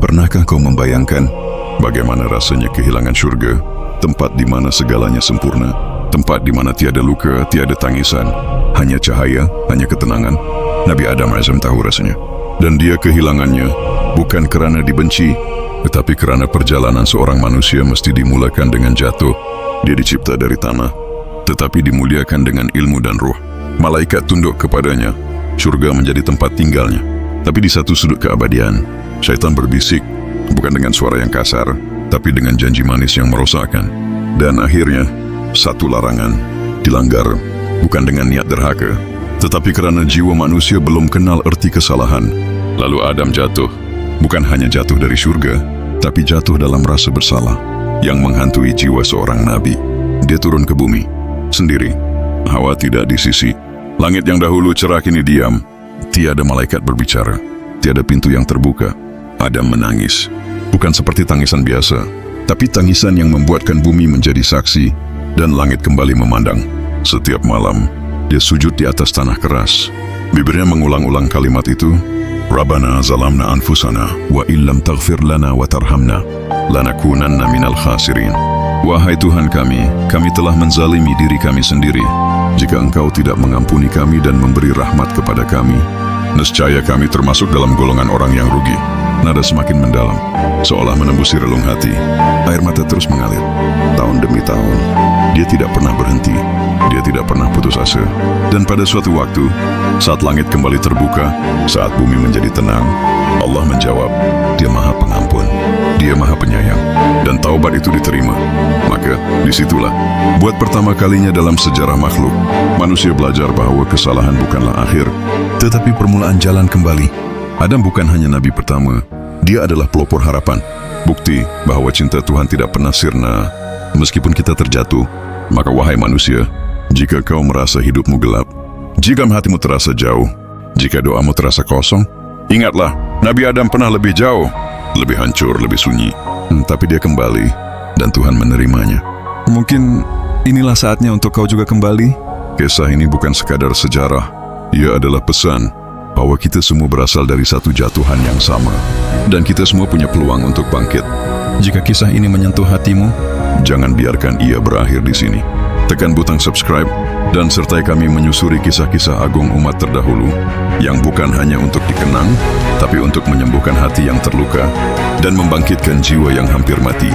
Pernahkah kau membayangkan bagaimana rasanya kehilangan surga, tempat di mana segalanya sempurna, tempat di mana tiada luka, tiada tangisan, hanya cahaya, hanya ketenangan? Nabi Adam AS tahu rasanya. Dan dia kehilangannya bukan kerana dibenci, tetapi kerana perjalanan seorang manusia mesti dimulakan dengan jatuh. Dia dicipta dari tanah, tetapi dimuliakan dengan ilmu dan ruh. Malaikat tunduk kepadanya, surga menjadi tempat tinggalnya. Tapi di satu sudut keabadian, syaitan berbisik, bukan dengan suara yang kasar, tapi dengan janji manis yang merosakkan. Dan akhirnya, satu larangan dilanggar, bukan dengan niat derhaka, tetapi kerana jiwa manusia belum kenal erti kesalahan. Lalu Adam jatuh, bukan hanya jatuh dari surga, tapi jatuh dalam rasa bersalah yang menghantui jiwa seorang nabi. Dia turun ke bumi, sendiri. Hawa tidak di sisi. Langit yang dahulu cerah kini diam. Tiada malaikat berbicara, tiada pintu yang terbuka. Adam menangis, bukan seperti tangisan biasa, tapi tangisan yang membuatkan bumi menjadi saksi dan langit kembali memandang. Setiap malam, dia sujud di atas tanah keras. Bibirnya mengulang-ulang kalimat itu, Rabbana zalamna anfusana wa illam taghfir lana wa tarhamna lanakunanna minal khasirin. Wahai Tuhan kami telah menzalimi diri kami sendiri. Jika Engkau tidak mengampuni kami dan memberi rahmat kepada kami, nescaya kami termasuk dalam golongan orang yang rugi. Nada semakin mendalam, seolah menembusi relung hati. Air mata terus mengalir. Tahun demi tahun, dia tidak pernah berhenti. Dia tidak pernah putus asa. Dan pada suatu waktu, saat langit kembali terbuka, saat bumi menjadi tenang, Allah menjawab, Dia Maha Pengampun, Dia Maha Penyayang, dan taubat itu diterima. Maka disitulah, buat pertama kalinya dalam sejarah makhluk, manusia belajar bahwa kesalahan bukanlah akhir, tetapi permulaan jalan kembali. Adam bukan hanya nabi pertama, dia adalah pelopor harapan, bukti bahwa cinta Tuhan tidak pernah sirna. Meskipun kita terjatuh, maka wahai manusia, jika kau merasa hidupmu gelap, jika hatimu terasa jauh, jika doamu terasa kosong, ingatlah, Nabi Adam pernah lebih jauh, lebih hancur, lebih sunyi. Tapi dia kembali, dan Tuhan menerimanya. Mungkin inilah saatnya untuk kau juga kembali. Kisah ini bukan sekadar sejarah, ia adalah pesan bahwa kita semua berasal dari satu jatuhan yang sama, dan kita semua punya peluang untuk bangkit. Jika kisah ini menyentuh hatimu, jangan biarkan ia berakhir di sini. Tekan butang subscribe dan sertai kami menyusuri kisah-kisah agung umat terdahulu yang bukan hanya untuk dikenang, tapi untuk menyembuhkan hati yang terluka dan membangkitkan jiwa yang hampir mati.